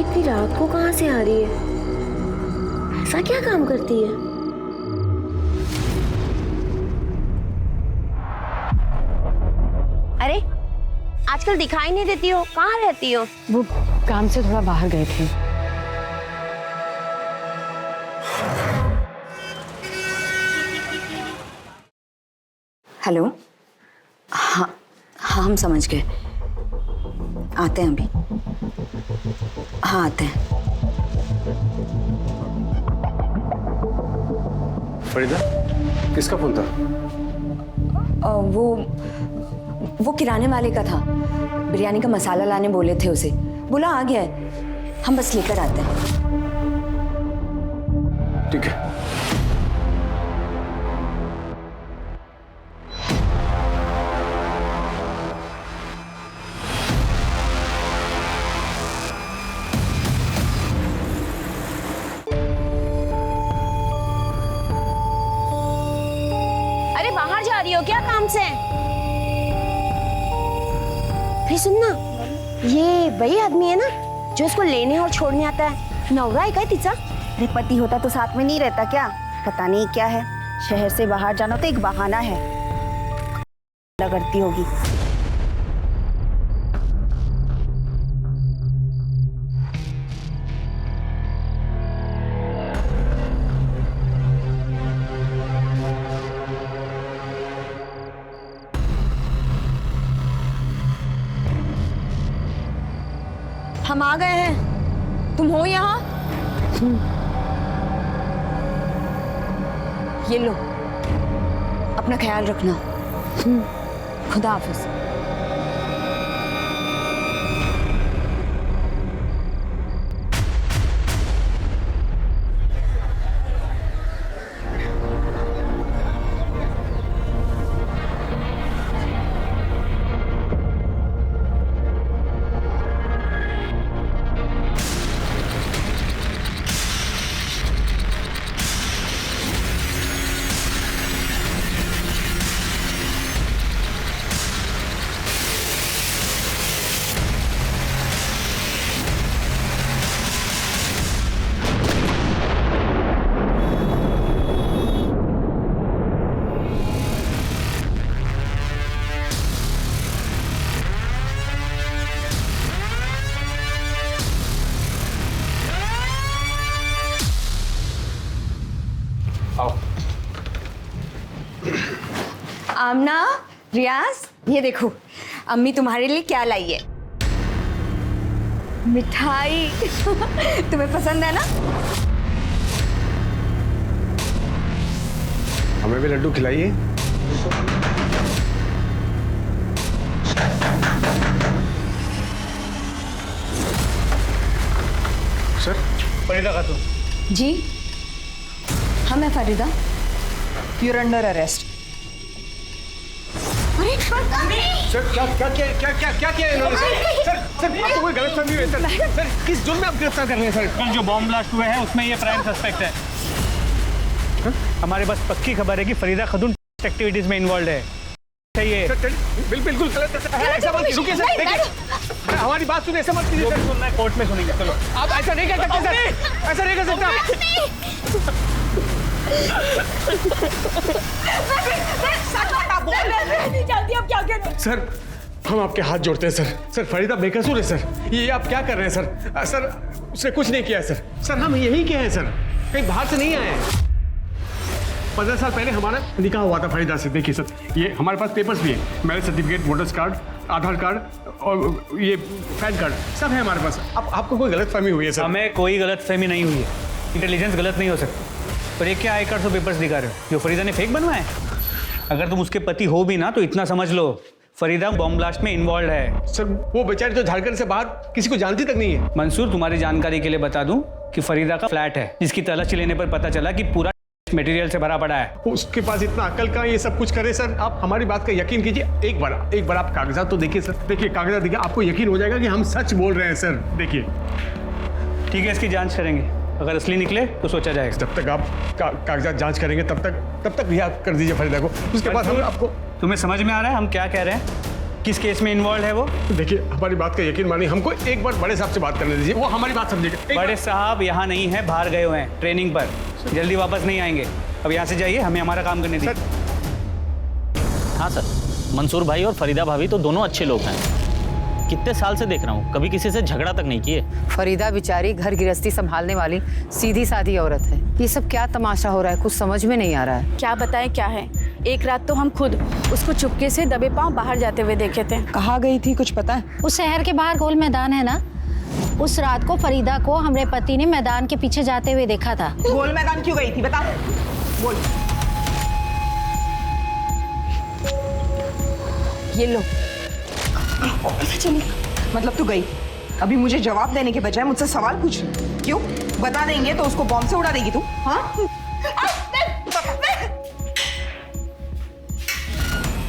इतनी रात को कहाँ से आ रही है? ऐसा क्या काम करती है? अरे आजकल दिखाई नहीं देती हो, कहाँ रहती हो? वो काम से थोड़ा बाहर गए थे। हेलो। हाँ हाँ, हम समझ गए, आते हैं अभी। हाँ आते हैं। फरीदा, किसका फोन था? वो किराने वाले का था। बिरयानी का मसाला लाने बोले थे उसे, बोला आ गया है, हम बस लेकर आते हैं। ठीक है। अरे बाहर जा रही हो क्या काम से? फिर सुनना, ये वही आदमी है ना जो उसको लेने और छोड़ने आता है? नवरा है क्या तिचा? अरे पति होता तो साथ में नहीं रहता क्या? पता नहीं क्या है, शहर से बाहर जाना तो एक बहाना है। करती होगी। हम आ गए हैं, तुम हो यहाँ? ये लो, अपना ख्याल रखना। खुदा हाफिज। आमना, रियाज, ये देखो अम्मी तुम्हारे लिए क्या लाई है। मिठाई। तुम्हें पसंद है ना? हमें भी लड्डू खिलाइए। सर। फरीदा खातून। जी हाँ, मैं Farida. You're under arrest. Sir क्या किया इन्होंने? सर आपको कोई गलतफहमी हुई है सर? किस जुर्म में आप गिरफ्तार कर रहे हैं सर? कल जो बॉम्ब ब्लास्ट हुए हैं उसमें ये प्राइम सस्पेक्ट है। हमारे पास पक्की खबर है कि फरीदा खातून एक्टिविटीज में इन्वॉल्व है। चाहिए बिल्कुल गलत है। ऐसा मत रुकिए सर, देखिए हमारी बात सुनिए, ऐसा मत कीजिए सर। सुनना है कोर्ट में सुनेंगे। चलो आप ऐसा नहीं कर सकते सर, ऐसा नहीं कर सकता। सर हम आपके हाथ जोड़ते हैं सर फरीदा बेकसूर है सर। ये आप क्या कर रहे हैं सर? सर उसने कुछ नहीं किया है सर हम यहीं के हैं सर, कहीं बाहर से नहीं आए हैं। 15 साल पहले हमारा निकाह हुआ था फरीदा से। देखिए सर, ये हमारे पास पेपर्स भी हैं, मैरिज सर्टिफिकेट, वोटर्स कार्ड, आधार कार्ड और ये पैन कार्ड सब है हमारे पास। आपको कोई गलतफहमी हुई है सर? हमें कोई गलतफहमी नहीं हुई है। इंटेलिजेंस गलत नहीं हो सकती। पर ये क्या आई-कार्ड और पेपर्स दिखा रहे हो जो फरीदा ने फेक बनवाए? अगर तुम उसके पति हो भी ना तो इतना समझ लो, फरीदा बॉम्ब ब्लास्ट में इन्वॉल्व है। सर वो बेचारी तो झारखंड से बाहर किसी को जानती तक नहीं है। मंसूर, तुम्हारी जानकारी के लिए बता दूं कि फरीदा का फ्लैट है जिसकी तलाशी लेने पर पता चला कि पूरा मटेरियल से भरा पड़ा है। उसके पास इतना अकल का ये सब कुछ करे सर? आप हमारी बात का यकीन कीजिए। एक बार आप कागजात तो देखिए सर। देखिए कागजात देखिए, आपको यकीन हो जाएगा कि हम सच बोल रहे हैं सर। देखिए ठीक है, इसकी जांच करेंगे, अगर असली निकले तो सोचा जाएगा। जब तक आप कागजात जांच करेंगे तब तक रिहा कर दीजिए फरीदा को। उसके बाद हम आपको। तुम्हें समझ में आ रहा है हम क्या कह रहे हैं? किस केस में इन्वॉल्व है वो? देखिए हमारी बात का यकीन मानिए, हमको एक बार बड़े साहब से बात करने दीजिए, वो हमारी बात समझेगा। बड़े साहब यहाँ नहीं है, बाहर गए हुए हैं ट्रेनिंग पर, जल्दी वापस नहीं आएंगे। अब यहाँ से जाइए, हमें हमारा काम करने दीजिए। हाँ सर, मंसूर भाई और फरीदा भाभी तो दोनों अच्छे लोग हैं। कितने साल से देख रहा हूँ, कभी किसी से झगड़ा तक नहीं किए। फरीदा बेचारी घर गृहस्थी संभालने वाली सीधी सादी औरत है। ये सब क्या तमाशा हो रहा है, कुछ समझ में नहीं आ रहा है। क्या बताएं क्या है। एक रात तो हम खुद उसको चुपके से दबे पांव बाहर जाते हुए देखे थे। कहाँ गई थी कुछ पता है? उस शहर के बाहर गोल मैदान है ना, उस रात को फरीदा को हमारे पति ने मैदान के पीछे जाते हुए देखा था। गोल मैदान क्यों गई थी बता, बोल। ये लो। मतलब तू गई, अभी मुझे जवाब देने के बजाय मुझसे सवाल पूछ रही। क्यों? बता देंगे तो उसको बॉम्ब से उड़ा देगी तू? हाँ?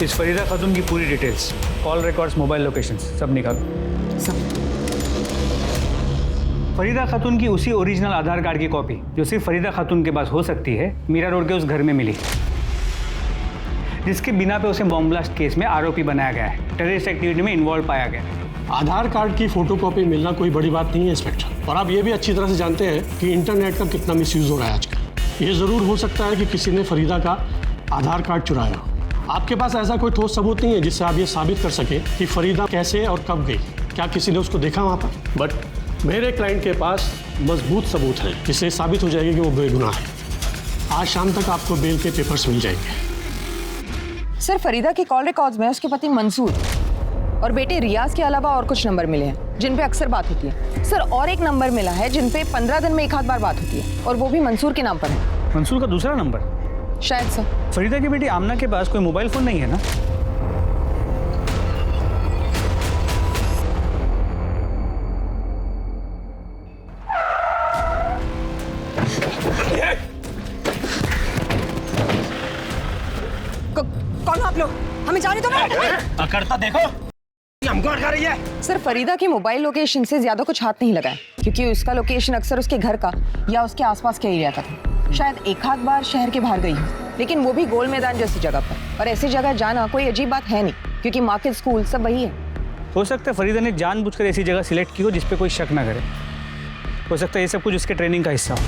इस फरीदा खातून की पूरी details, call records, mobile locations सब निकालो। फरीदा खातून की उसी ओरिजिनल आधार कार्ड की कॉपी जो सिर्फ फरीदा खातून के पास हो सकती है, मीरा रोड के उस घर में मिली, जिसके बिना पे उसे बॉम्ब ब्लास्ट केस में आरोपी बनाया गया है, टेररिस्ट एक्टिविटी में इन्वॉल्व पाया गया है। आधार कार्ड की फोटोकॉपी मिलना कोई बड़ी बात नहीं है इंस्पेक्टर, और आप ये भी अच्छी तरह से जानते हैं कि इंटरनेट का कितना मिसयूज हो रहा है आजकल। ये ज़रूर हो सकता है कि किसी ने फरीदा का आधार कार्ड चुराया हो। आपके पास ऐसा कोई ठोस सबूत नहीं है जिससे आप ये साबित कर सकें कि फरीदा कैसे और कब गई। क्या किसी ने उसको देखा वहाँ पर? बट मेरे क्लाइंट के पास मजबूत सबूत है जिससे साबित हो जाएगी कि वो बेगुनाह है। आज शाम तक आपको बेल के पेपर्स मिल जाएंगे। सर, फरीदा के कॉल रिकॉर्ड्स में उसके पति मंसूर और बेटे रियाज के अलावा और कुछ नंबर मिले हैं जिन पे अक्सर बात होती है। सर, और एक नंबर मिला है जिन पे 15 दिन में एक आध बार बात होती है, और वो भी मंसूर के नाम पर है। मंसूर का दूसरा नंबर? शायद सर। फरीदा की बेटी आमना के पास कोई मोबाइल फोन नहीं है ना? कौन हो आप लोग? हमें जाने दो ना। करता देखो, हमको अटका रही है। सर, फरीदा की मोबाइल लोकेशन से ज्यादा कुछ हाथ नहीं लगा है, क्योंकि उसका लोकेशन अक्सर उसके घर का या उसके आसपास के एरिया का था। शायद एक आध बार शहर के बाहर गई हो, लेकिन वो भी गोल मैदान जैसी जगह पर। और ऐसी जगह जाना कोई अजीब बात है नहीं, क्योंकि मार्केट, स्कूल सब वही है। हो सकता है फरीदा ने जानबूझकर ऐसी जगह सिलेक्ट की हो जिस पे कोई शक ना करे। हो सकता है ये सब कुछ उसके ट्रेनिंग का हिस्सा हो।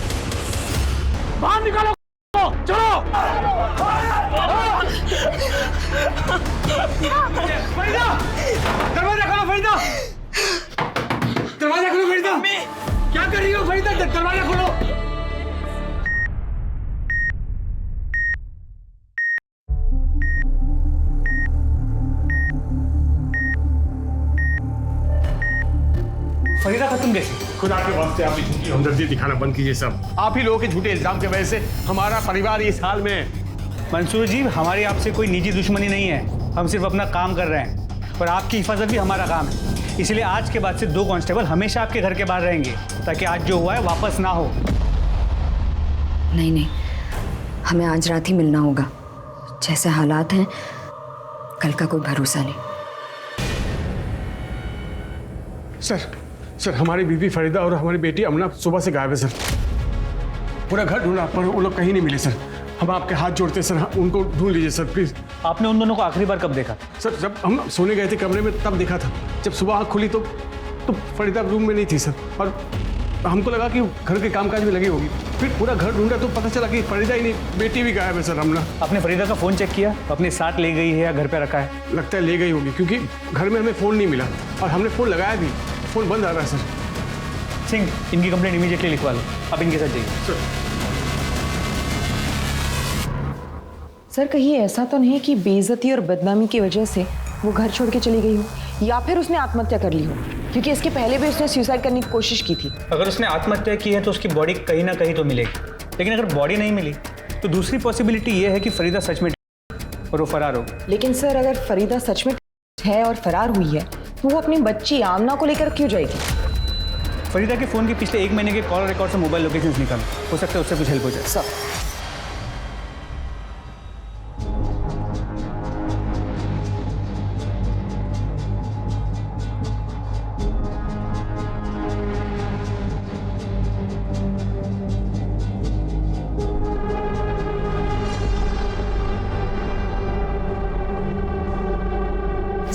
बाहर निकालो, चलो। फरीदा, दरवाजा खोलो फरीदा, दरवाजा खोलो फरीदा। क्या कर रही हो फरीदा? दरवाजा खोलो। फरीदा खातून कैसी? खुदा के वास्ते आप झूठी हमदर्दी दिखाना बंद कीजिए सब। आप ही लोगों के झूठे इल्जाम की वजह से हमारा परिवार इस हाल में है। मंसूर जी, हमारी आपसे कोई निजी दुश्मनी नहीं है, हम सिर्फ अपना काम कर रहे हैं, और आपकी हिफाजत भी हमारा काम है। इसलिए आज के बाद से 2 कांस्टेबल हमेशा आपके घर के बाहर रहेंगे, ताकि आज जो हुआ है वापस ना हो। नहीं नहीं, हमें आज रात ही मिलना होगा। जैसे हालात हैं, कल का कोई भरोसा नहीं। सर, हमारी बीवी फरीदा और हमारी बेटी अमना सुबह से गायब है सर। पूरा घर ढूंढा पर वो लोग कहीं नहीं मिले सर। हम आपके हाथ जोड़ते सर, उनको ढूंढ लीजिए सर प्लीज। आपने उन दोनों को आखिरी बार कब देखा? सर, जब हम सोने गए थे कमरे में तब देखा था। जब सुबह आँख खुली तो फरीदा रूम में नहीं थी सर, और हमको लगा कि घर के कामकाज में लगी होगी। फिर पूरा घर ढूंढा तो पता चला कि फरीदा ही नहीं, बेटी भी गायब है सर। अमना, आपने फरीदा का फ़ोन चेक किया? अपने साथ ले गई है या घर पे रखा है? लगता है ले गई होगी, क्योंकि घर में हमें फ़ोन नहीं मिला और हमने फ़ोन लगाया भी, फ़ोन बंद आ रहा है सर। सिंह, इनकी कंप्लेंट इमीडिएटली लिखवा लो। अब इनके साथ जाइए। सर, कहीं ऐसा तो नहीं कि बेइज्जती और बदनामी की वजह से वो घर छोड़ के चली गई हो, या फिर उसने आत्महत्या कर ली हो? क्योंकि इसके पहले भी उसने सुसाइड करने की कोशिश की थी। अगर उसने आत्महत्या की है तो उसकी बॉडी कहीं ना कहीं तो मिलेगी, लेकिन अगर बॉडी नहीं मिली तो दूसरी पॉसिबिलिटी ये है कि फरीदा सच में और वो फरार हो। लेकिन सर, अगर फरीदा सच में है और फरार हुई है तो वो अपनी बच्ची आमना को लेकर क्यों जाएगी? फरीदा के फ़ोन के पिछले 1 महीने के कॉल रिकॉर्ड से मोबाइल लोकेशंस निकालो, हो सकता है उससे कुछ हेल्प हो जाए। सर,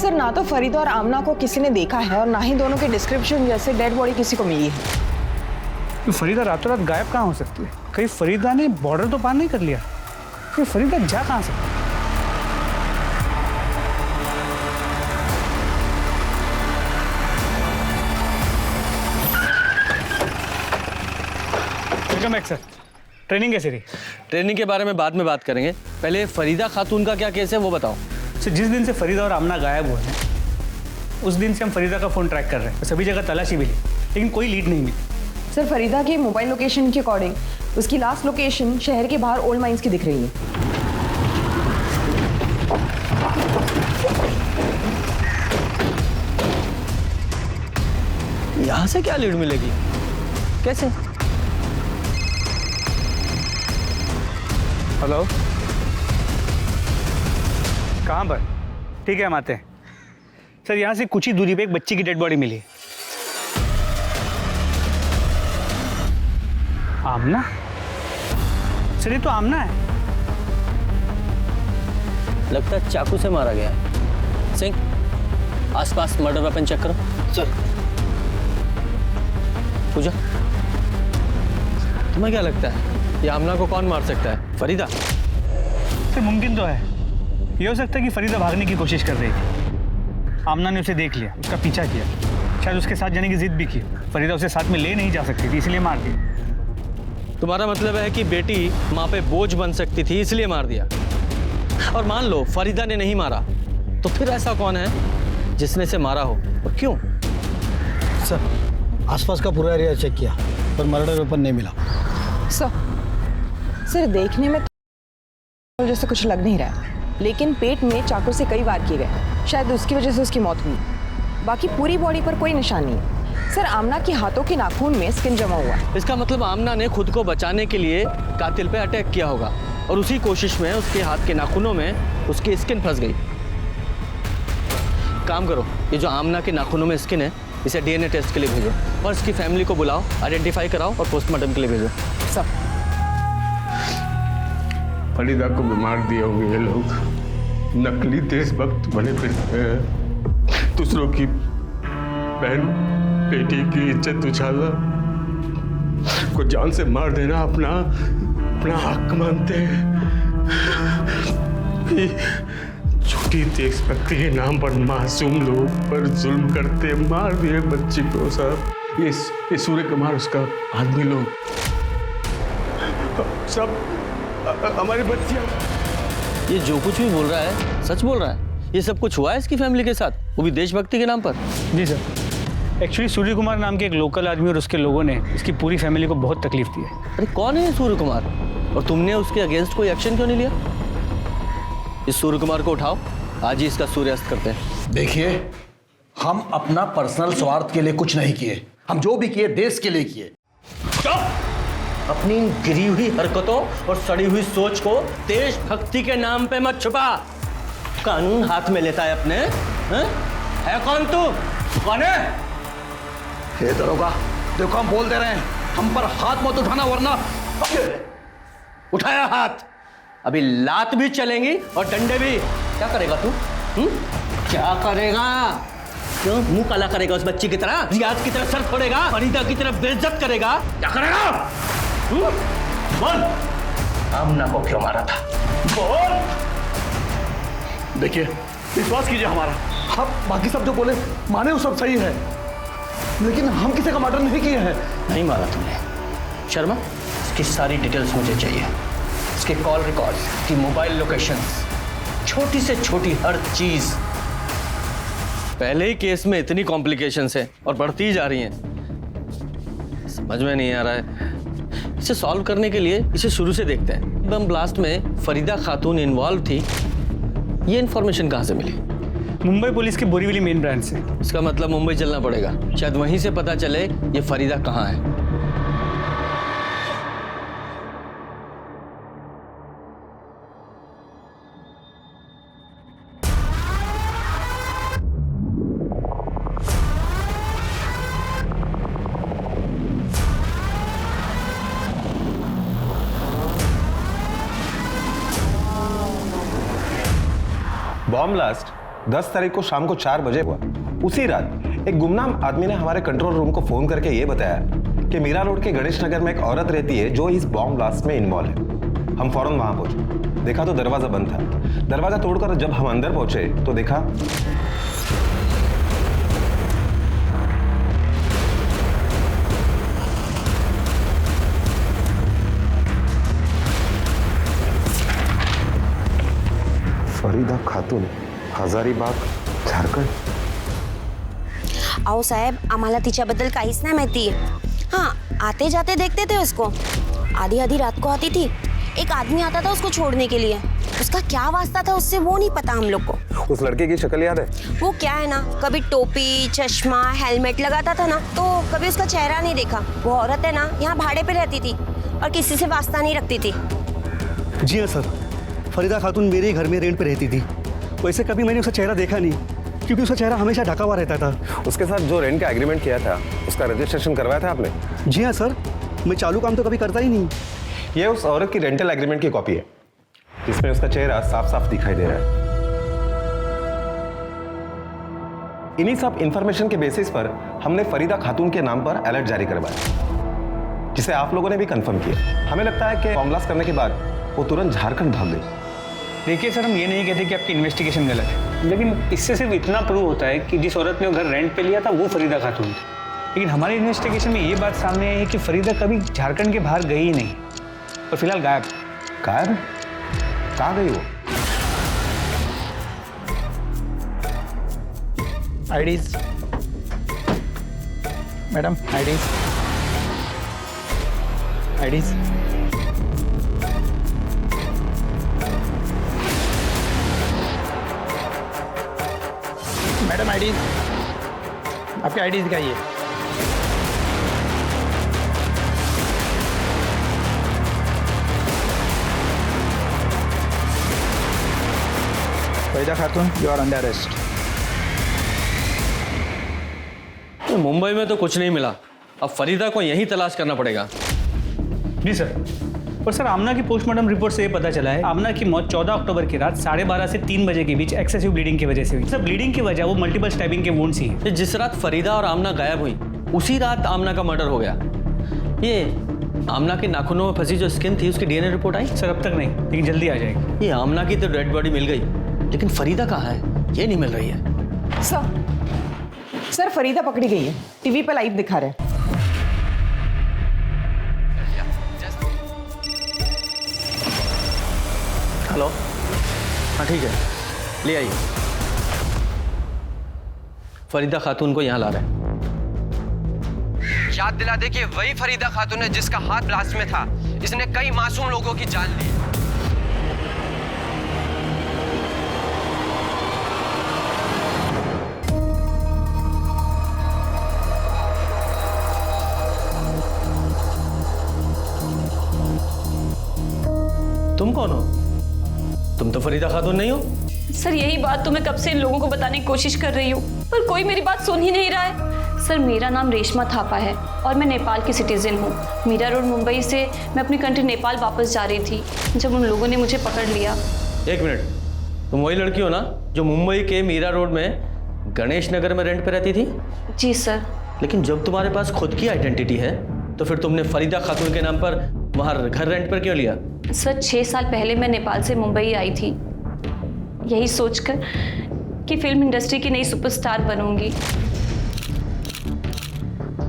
सर ना तो फरीदा और आमना को किसी ने देखा है और ना ही दोनों के डिस्क्रिप्शन जैसे डेड बॉडी किसी को मिली है। तो फरीदा रातों रात गायब कहाँ हो सकती है? कहीं फरीदा ने बॉर्डर तो पार नहीं कर लिया? कि फरीदा जा कहाँ सकती है? Welcome back sir. ट्रेनिंग कैसी रही? ट्रेनिंग के बारे में बाद में बात करेंगे, पहले फरीदा खातून का क्या केस है वो बताओ। सर जिस दिन से फरीदा और आमना गायब हुए हैं उस दिन से हम फरीदा का फ़ोन ट्रैक कर रहे हैं। सभी जगह तलाशी भी ली लेकिन कोई लीड नहीं मिली। सर फरीदा के मोबाइल लोकेशन के अकॉर्डिंग उसकी लास्ट लोकेशन शहर के बाहर ओल्ड माइंस की दिख रही है। यहाँ से क्या लीड मिलेगी? कैसे? हेलो, कहाँ पर? ठीक है हम आते हैं। सर यहाँ से कुछ ही दूरी पे एक बच्ची की डेड बॉडी मिली है। आमना? सर ये तो आमना है। लगता है चाकू से मारा गया है। सिंह, आसपास मर्डर वेपन चेक करो। सर। पूजा, तुम्हें क्या लगता है ये आमना को कौन मार सकता है? फरीदा? सर मुमकिन तो है, ये हो सकता है कि फरीदा भागने की कोशिश कर रही थी। आमना ने उसे देख लिया, उसका पीछा किया, शायद उसके साथ जाने की जिद भी की। फरीदा उसे साथ में ले नहीं जा सकती थी इसलिए मार दिया। तुम्हारा मतलब है कि बेटी माँ पे बोझ बन सकती थी इसलिए मार दिया। और मान लो फरीदा ने नहीं मारा तो फिर ऐसा कौन है जिसने इसे मारा हो और क्यों? सर आसपास का पूरा एरिया चेक किया पर मर्डर वेपन नहीं मिला। सर देखने में तो जैसे कुछ लग नहीं रहा है, लेकिन पेट में चाकू से कई वार किए गए, शायद उसकी वजह से उसकी मौत हुई। बाकी पूरी बॉडी पर कोई निशान नहीं है। सर आमना के हाथों के नाखून में स्किन जमा हुआ है। इसका मतलब आमना ने खुद को बचाने के लिए कातिल पे अटैक किया होगा और उसी कोशिश में उसके हाथ के नाखूनों में उसकी स्किन फंस गई। काम करो, ये जो आमना के नाखूनों में स्किन है इसे डीएनए टेस्ट के लिए भेजो और इसकी फैमिली को बुलाओ, आइडेंटिफाई कराओ और पोस्टमार्टम के लिए भेजो। सब फरीदा को बीमार दिए होंगे ये लोग, नकली देशभक्त बने फिरते हैं, दूसरों की बहन बेटी की इज्जत उछालना, को जान से मार देना अपना हक मानते हैं। झूठी देशभक्ति के नाम पर मासूम लोग पर जुल्म करते, मार दिए बच्ची को। साहब ये सूर्य कुमार उसका आदमी लोग सब हमारी बच्चियां। ये जो कुछ भी बोल रहा है सच बोल रहा है? ये सब कुछ हुआ है इसकी फैमिली के साथ, वो भी देशभक्ति के नाम पर? जी सर, एक्चुअली सूर्य कुमार नाम के एक लोकल आदमी और उसके लोगों ने इसकी पूरी फैमिली को बहुत तकलीफ दी है। अरे कौन है ये सूर्य कुमार और तुमने उसके अगेंस्ट कोई एक्शन क्यों नहीं लिया? इस सूर्य कुमार को उठाओ, आज ही इसका सूर्यास्त करते हैं। देखिए हम अपना पर्सनल स्वार्थ के लिए कुछ नहीं किए, हम जो भी किए देश के लिए किए। अपनी गिरी हुई हरकतों और सड़ी हुई सोच को देशभक्ति के नाम पे मत छुपा। कानून हाथ में लेता है अपने। है कौन तू? कौन है? हे दरोगा, देखो हम बोल दे रहे हैं, हम पर हाथ मत उठाना वरना। उठाया हाथ, अभी लात भी चलेंगी और डंडे भी। क्या करेगा तू? क्या करेगा? क्यों मुंह काला करेगा उस बच्ची की तरह? रियाज की तरह सर फोड़ेगा? फरीदा की तरह बेइज्जत करेगा? क्या करेगा? बोल, आमना को क्यों मारा था? बोल। देखिए विश्वास कीजिए हमारा, हम बाकी सब जो बोले माने वो सब सही है, लेकिन हम किसी का मर्डर नहीं किए हैं। नहीं मारा तुमने। शर्मा, इसकी सारी डिटेल्स मुझे चाहिए, इसके कॉल रिकॉर्ड्स, इसकी मोबाइल लोकेशंस, छोटी से छोटी हर चीज। पहले ही केस में इतनी कॉम्प्लिकेशंस हैं और बढ़ती ही जा रही हैं, समझ में नहीं आ रहा है। इसे सॉल्व करने के लिए इसे शुरू से देखते हैं। बम ब्लास्ट में फरीदा खातून इन्वॉल्व थी, ये इन्फॉर्मेशन कहाँ से मिली? मुंबई पुलिस के बोरीवली मेन ब्रांच से। इसका मतलब मुंबई चलना पड़ेगा, शायद वहीं से पता चले ये फरीदा कहाँ है। बॉम्ब ब्लास्ट 10 तारीख को शाम को 4 बजे हुआ। उसी रात एक गुमनाम आदमी ने हमारे कंट्रोल रूम को फोन करके ये बताया कि मीरा रोड के गणेश नगर में एक औरत रहती है जो इस बॉम्ब ब्लास्ट में इन्वॉल्व है। हम फौरन वहां पहुंचे, देखा तो दरवाजा बंद था। दरवाजा तोड़कर जब हम अंदर पहुंचे तो देखा फरीदा खातून, हजारीबाग, झारखंड। अहो साहेब, आम्हाला तिच्याबद्दल काहीच नाही माहिती। हाँ, आते जाते देखते थे उसको। आधी आधी रात को आती थी। एक आदमी आता था उसको छोड़ने के लिए। उसका क्या वास्ता था उससे वो नहीं पता हम लोग को। उस लड़के की शक्ल याद है? वो क्या है ना, कभी टोपी, चश्मा, हेलमेट लगाता था ना, तो कभी उसका चेहरा नहीं देखा। वो औरत है ना, यहाँ भाड़े पे रहती थी और किसी से वास्ता नहीं रखती थी। जी हाँ सर, फरीदा खातून मेरे ही घर में रेंट पे रहती थी। वैसे कभी मैंने उसका चेहरा देखा नहीं, क्योंकि उसका चेहरा हमेशा ढका हुआ रहता था। उसके साथ जो रेंट का एग्रीमेंट किया था उसका रजिस्ट्रेशन करवाया था आपने? जी हाँ सर, मैं चालू काम तो कभी करता ही नहीं। ये उस औरत की रेंटल एग्रीमेंट की कॉपी है जिसमें उसका चेहरा साफ साफ दिखाई दे रहा है। इन्हीं सब इंफॉर्मेशन के बेसिस पर हमने फरीदा खातून के नाम पर अलर्ट जारी करवाया, जिसे आप लोगों ने भी कंफर्म किया। हमें लगता है कि बॉम्ब ब्लास्ट करने के बाद वो तुरंत झारखंड भाग गई। देखिए सर, हम ये नहीं कहते कि आपकी इन्वेस्टिगेशन गलत है, लेकिन इससे सिर्फ इतना प्रूव होता है कि जिस औरत ने वो घर रेंट पे लिया था वो फरीदा खातून थी। लेकिन हमारी इन्वेस्टिगेशन में ये बात सामने आई है कि फरीदा कभी झारखंड के बाहर गई ही नहीं और फिलहाल गायब। गायब? कहाँ गई वो? IDs madam, IDs IDs madam, IDs, आपके आईडीज दिखाइए। Farida Khatun, you are under arrest. Mumbai में तो कुछ नहीं मिला, अब फरीदा को यहीं तलाश करना पड़ेगा। जी सर। और सर, आमना की पोस्टमार्टम रिपोर्ट से ये पता चला है आमना की मौत 14 अक्टूबर की रात 12:30 से 3 बजे के बीच एक्सेसिव ब्लीडिंग की वजह से हुई। सर, ब्लीडिंग की वजह वो मल्टीपल स्टैबिंग के वुंड्स ही है। जिस रात फरीदा और आमना गायब हुई उसी रात आमना का मर्डर हो गया। ये आमना के नाखूनों में फंसी जो स्किन थी उसकी डीएनए रिपोर्ट आई? सर, अब तक नहीं, लेकिन जल्दी आ जाएगी। ये आमना की तो डेड बॉडी मिल गई, लेकिन फरीदा कहाँ है ये नहीं मिल रही है। सर फरीदा पकड़ी गई है, टीवी पे लाइव दिखा रहे हैं। हेलो, हाँ ठीक है, ले आइए। फरीदा खातून को यहाँ ला रहे हैं। याद दिला दे कि वही फरीदा खातून है जिसका हाथ ब्लास्ट में था। इसने कई मासूम लोगों की जान ली। तुम कौन हो? तुम तो फरीदा खातून नहीं हो। सर, यही बात तो मैं कब से इन लोगों को बताने की कोशिश कर रही हूँ, पर कोई मेरी बात सुन ही नहीं रहा है। सर, मेरा नाम रेशमा थापा है और मैं नेपाल की सिटीजन हूँ। मीरा रोड मुंबई से मैं अपनी कंट्री नेपाल वापस जा रही थी जब उन लोगों ने मुझे पकड़ लिया। एक मिनट, तुम वही लड़की हो ना जो मुंबई के मीरा रोड में गणेश नगर में रेंट पे रहती थी? जी सर। लेकिन जब तुम्हारे पास खुद की आइडेंटिटी है तो फिर तुमने फरीदा खातून के नाम पर वहाँ घर रेंट पर क्यों लिया? सर, 6 साल पहले मैं नेपाल से मुंबई आई थी, यही सोचकर कि फिल्म इंडस्ट्री की नई सुपरस्टार बनूंगी।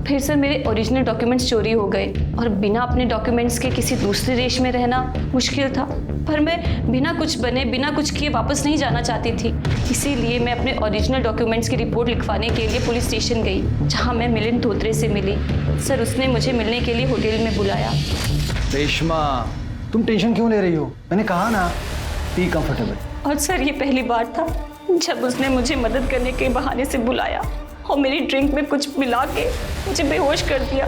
फिर सर मेरे ओरिजिनल डॉक्यूमेंट्स चोरी हो गए और बिना अपने डॉक्यूमेंट्स के किसी दूसरे देश में रहना मुश्किल था। पर मैं बिना कुछ बने, बिना कुछ किए वापस नहीं जाना चाहती थी। इसीलिए मैं अपने ओरिजिनल डॉक्यूमेंट्स की रिपोर्ट लिखवाने के लिए पुलिस स्टेशन गई, जहाँ मैं मिलिंद धोत्रे से मिली। सर, उसने मुझे मिलने के लिए होटल में बुलाया। रेशमा, तुम टेंशन क्यों ले रही हो? मैंने कहा ना, बी कंफर्टेबल। और सर, ये पहली बार था जब उसने मुझे मदद करने के बहाने से बुलाया और मेरी ड्रिंक में कुछ मिला के मुझे बेहोश कर दिया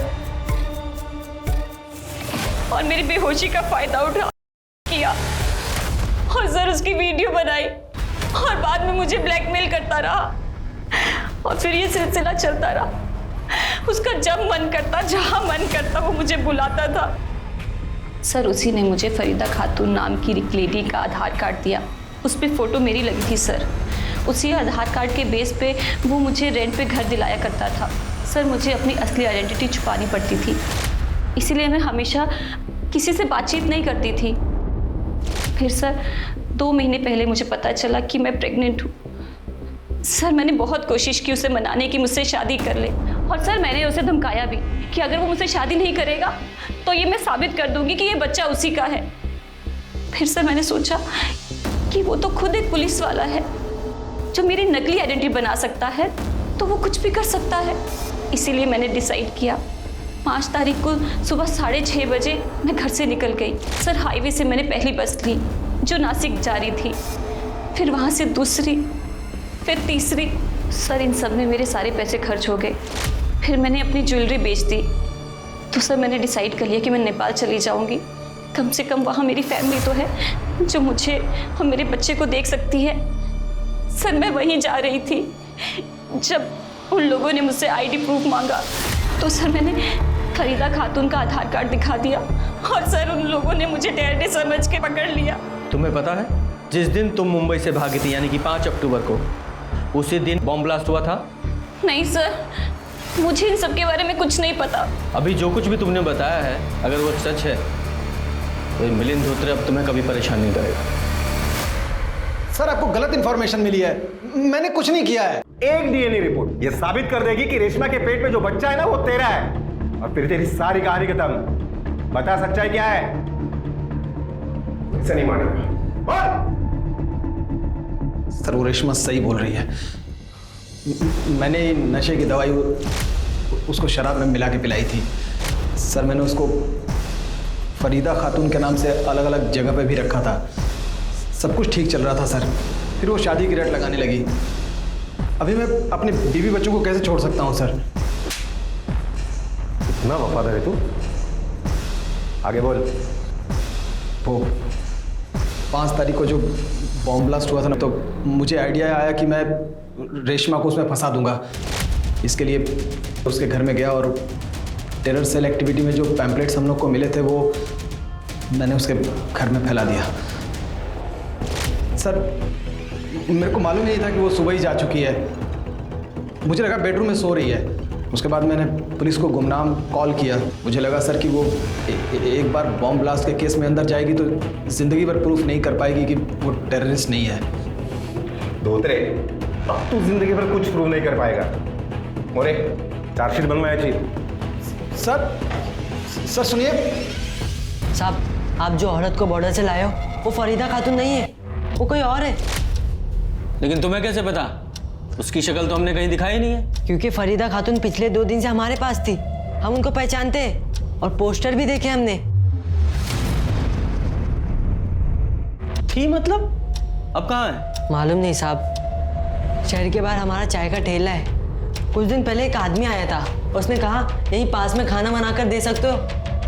और मेरी बेहोशी का फायदा उठा किया और सर उसकी वीडियो बनाई और बाद में मुझे ब्लैकमेल करता रहा और फिर ये सिलसिला चलता रहा। उसका जब मन करता, जहाँ मन करता वो मुझे बुलाता था। सर, उसी ने मुझे फरीदा खातून नाम की एक लेडी का आधार कार्ड दिया। उस पर फोटो मेरी लगी थी सर। उसी आधार कार्ड के बेस पे वो मुझे रेंट पे घर दिलाया करता था। सर मुझे अपनी असली आइडेंटिटी छुपानी पड़ती थी, इसीलिए मैं हमेशा किसी से बातचीत नहीं करती थी। फिर सर 2 महीने पहले मुझे पता चला कि मैं प्रेग्नेंट हूँ। सर मैंने बहुत कोशिश की उसे मनाने की मुझसे शादी कर ले, और सर मैंने उसे धमकाया भी कि अगर वो मुझसे शादी नहीं करेगा तो ये मैं साबित कर दूंगी कि ये बच्चा उसी का है। फिर सर मैंने सोचा कि वो तो खुद एक पुलिस वाला है जो मेरी नकली आइडेंटिटी बना सकता है, तो वो कुछ भी कर सकता है। इसीलिए मैंने डिसाइड किया 5 तारीख को सुबह 6:30 बजे मैं घर से निकल गई। सर हाईवे से मैंने पहली बस ली जो नासिक जा रही थी, फिर वहाँ से दूसरी, फिर तीसरी। सर इन सब में मेरे सारे पैसे खर्च हो गए। फिर मैंने अपनी ज्वेलरी बेच दी। तो सर मैंने डिसाइड कर लिया कि मैं नेपाल चली जाऊंगी। कम से कम वहाँ मेरी फैमिली तो है जो मुझे और मेरे बच्चे को देख सकती है। सर मैं वहीं जा रही थी जब उन लोगों ने मुझसे आईडी प्रूफ मांगा, तो सर मैंने फरीदा खातून का आधार कार्ड दिखा दिया और सर उन लोगों ने मुझे टेररिस्ट समझ के पकड़ लिया। तुम्हें पता है जिस दिन तुम मुंबई से भागी थी यानी कि 5 अक्टूबर को, उसी दिन बॉम्ब ब्लास्ट हुआ था? नहीं सर, मुझे इन सब के बारे में कुछ नहीं पता। अभी जो कुछ भी तुमने बताया है अगर वो सच है तो मिलिंद धोत्रे अब तुम्हें कभी परेशान नहीं करेगा। सर आपको गलत इंफॉर्मेशन मिली है, मैंने कुछ नहीं किया है। एक डीएनए रिपोर्ट ये साबित कर देगी कि रेशमा के पेट में जो बच्चा है ना वो तेरा है, और फिर तेरी सारी कहानी खत्म। बता सच्चाई क्या है? इसे नहीं मानेगा। सर वो रेशमा सही बोल रही है। मैंने नशे की दवाई उसको शराब में मिला के पिलाई थी। सर मैंने उसको फरीदा खातून के नाम से अलग अलग जगह पे भी रखा था। सब कुछ ठीक चल रहा था सर, फिर वो शादी की रट लगाने लगी। अभी मैं अपने बीवी बच्चों को कैसे छोड़ सकता हूँ सर? इतना वफादार है तू? आगे बोल। वो 5 तारीख को जो बॉम्ब ब्लास्ट हुआ था ना, तो मुझे आइडिया आया कि मैं रेशमा को उसमें फंसा दूंगा। इसके लिए उसके घर में गया और टेरर सेल एक्टिविटी में जो पैम्पलेट्स हम लोग को मिले थे वो मैंने उसके घर में फैला दिया। सर मेरे को मालूम नहीं था कि वो सुबह ही जा चुकी है। मुझे लगा बेडरूम में सो रही है। उसके बाद मैंने पुलिस को गुमनाम कॉल किया। मुझे लगा सर कि वो एक बार बॉम्ब ब्लास्ट के केस में अंदर जाएगी तो ज़िंदगी भर प्रूफ नहीं कर पाएगी कि वो टेररिस्ट नहीं है। धोत्रे अब तू जिंदगी भर कुछ प्रूव नहीं कर पाएगा। मोरे चार्जशीट बनवाया चाहिए। सर सुनिए साहब, आप जो औरत को बॉर्डर से लाए हो वो फरीदा खातून नहीं है, वो कोई और है। लेकिन तुम्हें कैसे पता? उसकी शक्ल तो हमने कहीं दिखाई नहीं है। क्योंकि फरीदा खातून पिछले 2 दिन से हमारे पास थी, हम उनको पहचानते हैं और पोस्टर भी देखे हमने। थी मतलब? अब कहाँ है? मालूम नहीं साहब, शहर के बाहर हमारा चाय का ठेला है। कुछ दिन पहले एक आदमी आया था, उसने कहा यहीं पास में खाना बनाकर दे सकते हो?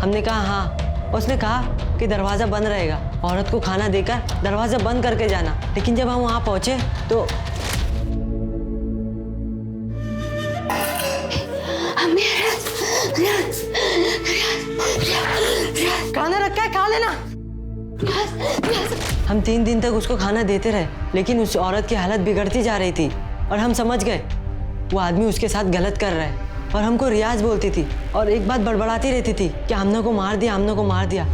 हमने कहा हाँ। उसने कहा कि दरवाज़ा बंद रहेगा, औरत को खाना देकर दरवाज़ा बंद करके जाना। लेकिन जब हम वहाँ पहुँचे तो खाना रखा है, खा लेना। हम 3 दिन तक उसको खाना देते रहे, लेकिन उस औरत की हालत बिगड़ती जा रही थी और हम समझ गए वो आदमी उसके साथ गलत कर रहा है। और हमको रियाज बोलती थी और एक बात बड़बड़ाती रहती थी कि हमने को मार दिया, हमने को मार दिया।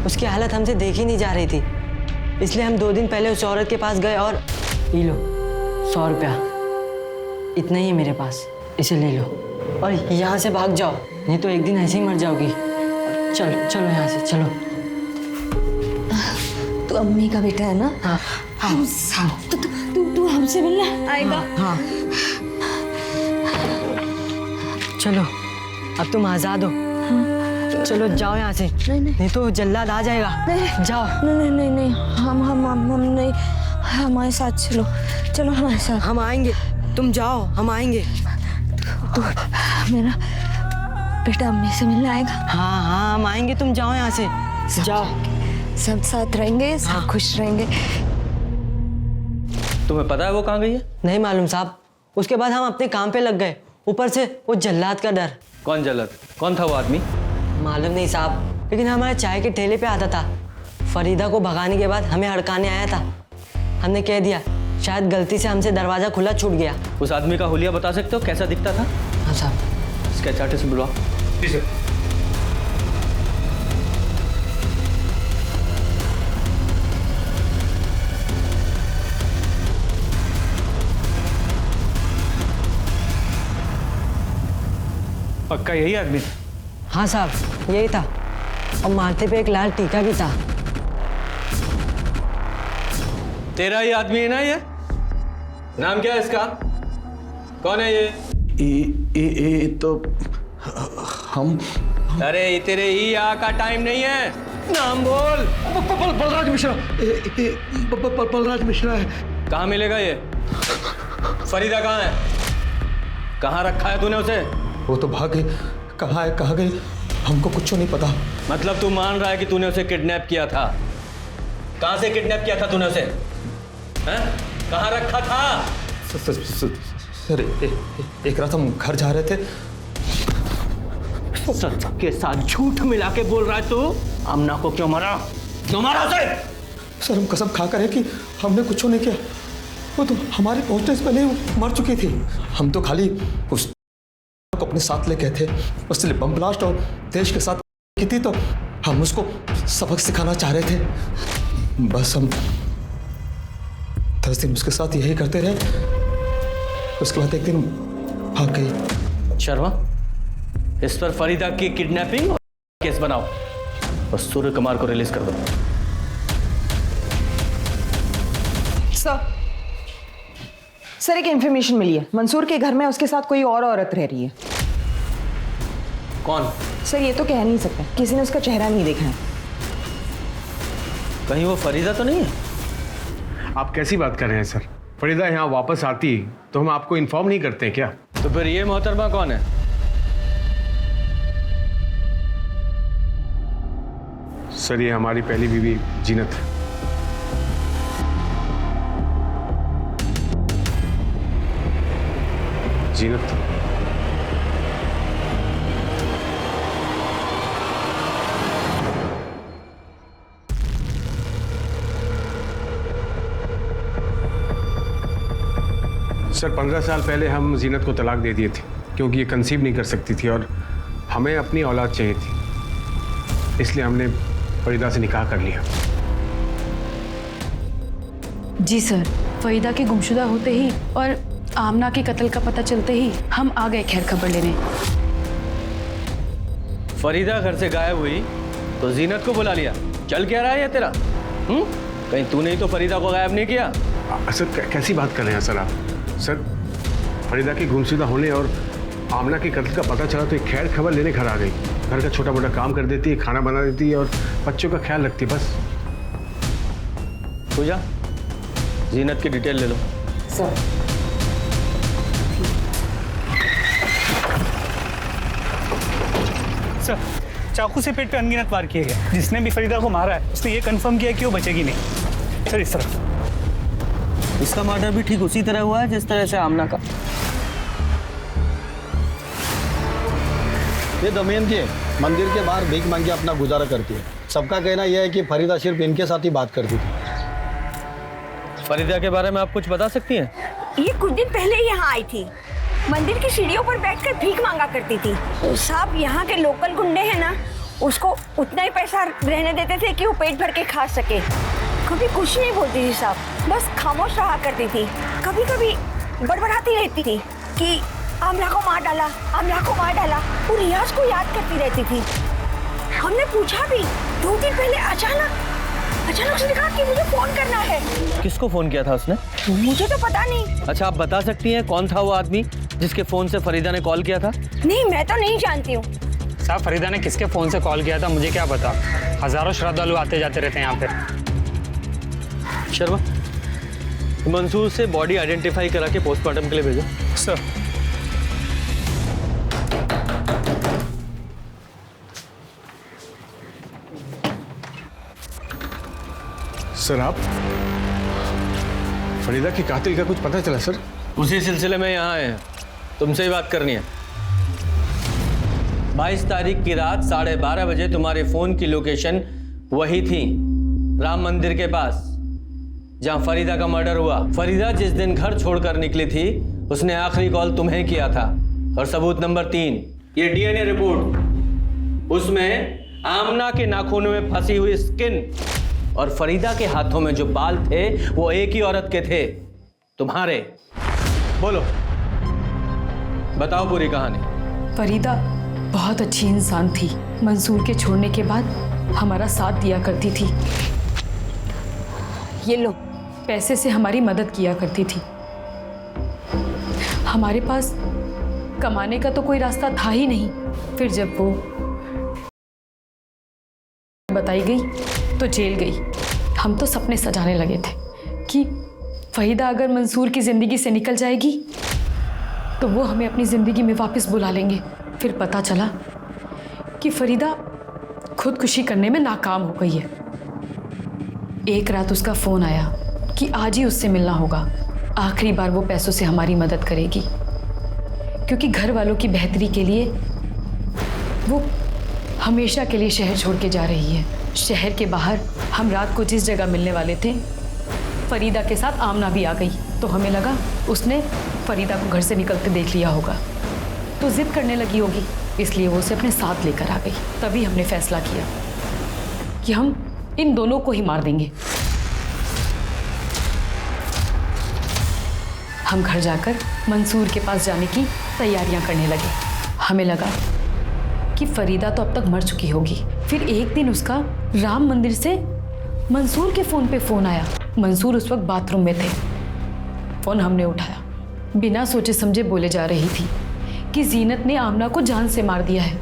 उसकी हालत हमसे देखी नहीं जा रही थी, इसलिए हम 2 दिन पहले उस औरत के पास गए और ये लो 100 रुपया, इतना ही है मेरे पास, इसे ले लो और यहाँ से भाग जाओ, नहीं तो एक दिन ऐसे ही मर जाओगी। चलो चलो यहाँ से चलो। तू अम्मी का बेटा है ना? हाँ हाँ। तू हमसे मिलने आएगा? हाँ। चलो अब तुम आजाद हो। चलो जाओ यहाँ से, नहीं तो जल्लाद आ जाएगा। जाओ। नहीं, हम नहीं, हमारे साथ चलो, चलो हमारे साथ। हम आएंगे, तुम जाओ, हम आएंगे। तू मेरा बेटा अम्मी से मिलने आएगा? हाँ हम आएंगे, तुम जाओ यहाँ से, जाओ। सब साथ रहेंगे, सब खुश रहेंगे। तुम्हें पता है वो कहाँ गई है? नहीं मालूम साहब। उसके बाद हम अपने काम पे लग गए, ऊपर से वो जल्लाद का डर। कौन जल्लाद? कौन था वो आदमी? मालूम नहीं साहब, लेकिन हमारे चाय के ठेले पे आता था। फरीदा को भगाने के बाद हमें हड़काने आया था। हमने कह दिया शायद गलती से हमसे दरवाजा खुला छूट गया। उस आदमी का हुलिया बता सकते हो, कैसा दिखता था? हाँ साहब। स्केच आर्टिस्ट बुलवाओ। जी सर। पक्का यही आदमी? हाँ साहब, यही था। और माथे पे एक लाल टीका भी था। तेरा ही आदमी है ना ये? नाम क्या है इसका? कौन है ये? ये तो हम। अरे तेरे ही यहाँ का टाइम नहीं है, नाम बोल। बलराज मिश्रा। बलराज मिश्रा है। कहाँ मिलेगा ये? फरीदा कहाँ है? कहाँ रखा है तूने उसे? वो तो भाग गई। कहाँ है, कहाँ गई, हमको कुछ नहीं पता। मतलब तू मान रहा है कि तूने उसे किडनैप किया था? कहाँ से किडनैप किया था तूने उसे? हैं? कहाँ रखा था? सर एक रात हम घर जा रहे थे। सच के साथ झूठ मिला के बोल रहा है तू? आमना को क्यों मारा? क्यों मारा उसे? सर हम कसम खा कर है कि हमने कुछ नहीं किया। वो तो हमारे पहुंचने से पहले ही मर चुकी थी। हम तो खाली उस को अपने साथ ले गए थे। उससे बम ब्लास्ट और देश के साथ की थी, तो हम उसको सबक सिखाना चाह रहे थे। बस हम 10 दिन उसके साथ यही करते रहे। उसके बाद एक दिन भाग गई। शर्मा, इस पर फरीदा की किडनैपिंग और केस बनाओ और सूर्य कुमार को रिलीज कर दो। सर एक इन्फॉर्मेशन मिली है, मंसूर के घर में उसके साथ कोई और औरत रह रही है। कौन? सर ये तो कह नहीं सकते, किसी ने उसका चेहरा नहीं देखा है। कहीं वो फरीदा तो नहीं है? आप कैसी बात कर रहे हैं सर? फरीदा यहाँ वापस आती तो हम आपको इन्फॉर्म नहीं करते क्या? तो फिर ये मोहतरमा कौन है? सर ये हमारी पहली बीवी जीनत है। जीनत। सर 15 साल पहले हम जीनत को तलाक दे दिए थे क्योंकि ये कंसीव नहीं कर सकती थी और हमें अपनी औलाद चाहिए थी, इसलिए हमने फरीदा से निकाह कर लिया। जी सर, फरीदा के गुमशुदा होते ही और आमना के कत्ल का पता चलते ही हम आ गए खैर खबर लेने। फरीदा घर से गायब हुई तो जीनत को बुला लिया। चल क्या रहा है ये तेरा? कहीं तूने ही तो फरीदा को गायब नहीं किया? सर कैसी बात कर रहे हैं सर आप? सर फरीदा के गुमशुदा होने और आमना के कत्ल का पता चला तो एक खैर खबर लेने घर आ गई। घर का छोटा मोटा काम कर देती है, खाना बना देती है और बच्चों का ख्याल रखती है, बस। पूजा, जीनत की डिटेल ले लो। सर सर चाकू से पेट पे अनगिनत वार किए गए। जिसने भी फरीदा को मारा है उसने ये कंफर्म किया कि वो बचेगी नहीं। सर इस तरफ। इसका मर्डर भी ठीक उसी तरह हुआ है जिस तरह से आमना का। ये दमयंती है, मंदिर के बाहर भीख मांग के अपना गुजारा करती है। सबका कहना यह है कि फरीदा सिर्फ इनके साथ ही बात करती थी। फरीदा के बारे में आप कुछ बता सकती हैं? ये कुछ दिन पहले यहाँ आई थी, मंदिर की सीढ़ियों पर बैठकर भीख मांगा करती थी। साहब यहाँ के लोकल गुंडे हैं ना, उसको उतना ही पैसा रहने देते थे कि वो पेट भर के खा सके। कभी कुछ नहीं बोलती थी साहब, बस खामोश रहा करती थी। कभी कभी बड़बड़ाती रहती थी कि आमला को मार डाला, आमला को मार डाला। वो रियाज को याद करती रहती थी। हमने पूछा भी, 2 दिन पहले अचानक उसने कहा कि मुझे फोन करना है। किसको फोन किया था उसने? मुझे तो पता नहीं। अच्छा आप बता सकती हैं कौन था वो आदमी जिसके फोन से फरीदा ने कॉल किया था? नहीं, मैं तो नहीं जानती हूँ। साहब फरीदा ने किसके फोन से कॉल किया था मुझे क्या पता। हजारों श्रद्धालु आते जाते रहते हैं यहाँ पे। शर्मा, मंसूर से बॉडी आइडेंटिफाई करा के पोस्टमार्टम के लिए भेजो। सर सर आप फरीदा के कातिल का कुछ पता चला सर? उसी सिलसिले में यहाँ आए हैं, तुमसे ही बात करनी है। 22 तारीख की रात 12:30 बजे तुम्हारे फोन की लोकेशन वही थी, राम मंदिर के पास। जहां फरीदा का मर्डर हुआ। फरीदा जिस दिन घर छोड़कर निकली थी उसने आखिरी कॉल तुम्हें किया था। और सबूत नंबर 3, ये डीएनए रिपोर्ट, उसमें आमना के नाखूनों में फंसी हुई स्किन और फरीदा के हाथों में जो बाल थे वो एक ही औरत के थे, तुम्हारे। बोलो, बताओ पूरी कहानी। फरीदा बहुत अच्छी इंसान थी। मंसूर के छोड़ने के बाद हमारा साथ दिया करती थी। ये लो, पैसे से हमारी मदद किया करती थी। हमारे पास कमाने का तो कोई रास्ता था ही नहीं। फिर जब वो बताई गई तो जेल गई। हम तो सपने सजाने लगे थे कि फरीदा अगर मंसूर की ज़िंदगी से निकल जाएगी तो वो हमें अपनी ज़िंदगी में वापस बुला लेंगे। फिर पता चला कि फरीदा खुदकुशी करने में नाकाम हो गई है। एक रात उसका फ़ोन आया कि आज ही उससे मिलना होगा। आखिरी बार वो पैसों से हमारी मदद करेगी, क्योंकि घर वालों की बेहतरी के लिए वो हमेशा के लिए शहर छोड़ के जा रही है। शहर के बाहर हम रात को जिस जगह मिलने वाले थे, फरीदा के साथ आमना भी आ गई। तो हमें लगा उसने फरीदा को घर से निकलते देख लिया होगा, तो जिद करने लगी होगी, इसलिए वो उसे अपने साथ लेकर आ गई। तभी हमने फैसला किया कि हम इन दोनों को ही मार देंगे। हम घर जाकर मंसूर के पास जाने की तैयारियां करने लगे। हमें लगा कि फरीदा तो अब तक मर चुकी होगी। फिर एक दिन उसका राम मंदिर से मंसूर के फ़ोन पे फ़ोन आया। मंसूर उस वक्त बाथरूम में थे। फ़ोन हमने उठाया। बिना सोचे समझे बोले जा रही थी कि जीनत ने आमना को जान से मार दिया है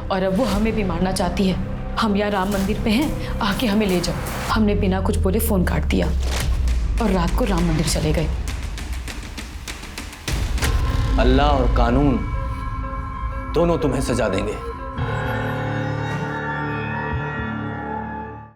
और अब वो हमें भी मारना चाहती है। हम यहाँ राम मंदिर पे हैं, आके हमें ले जाओ। हमने बिना कुछ बोले फ़ोन काट दिया और रात को राम मंदिर चले गए। अल्लाह और कानून दोनों तुम्हें सजा देंगे।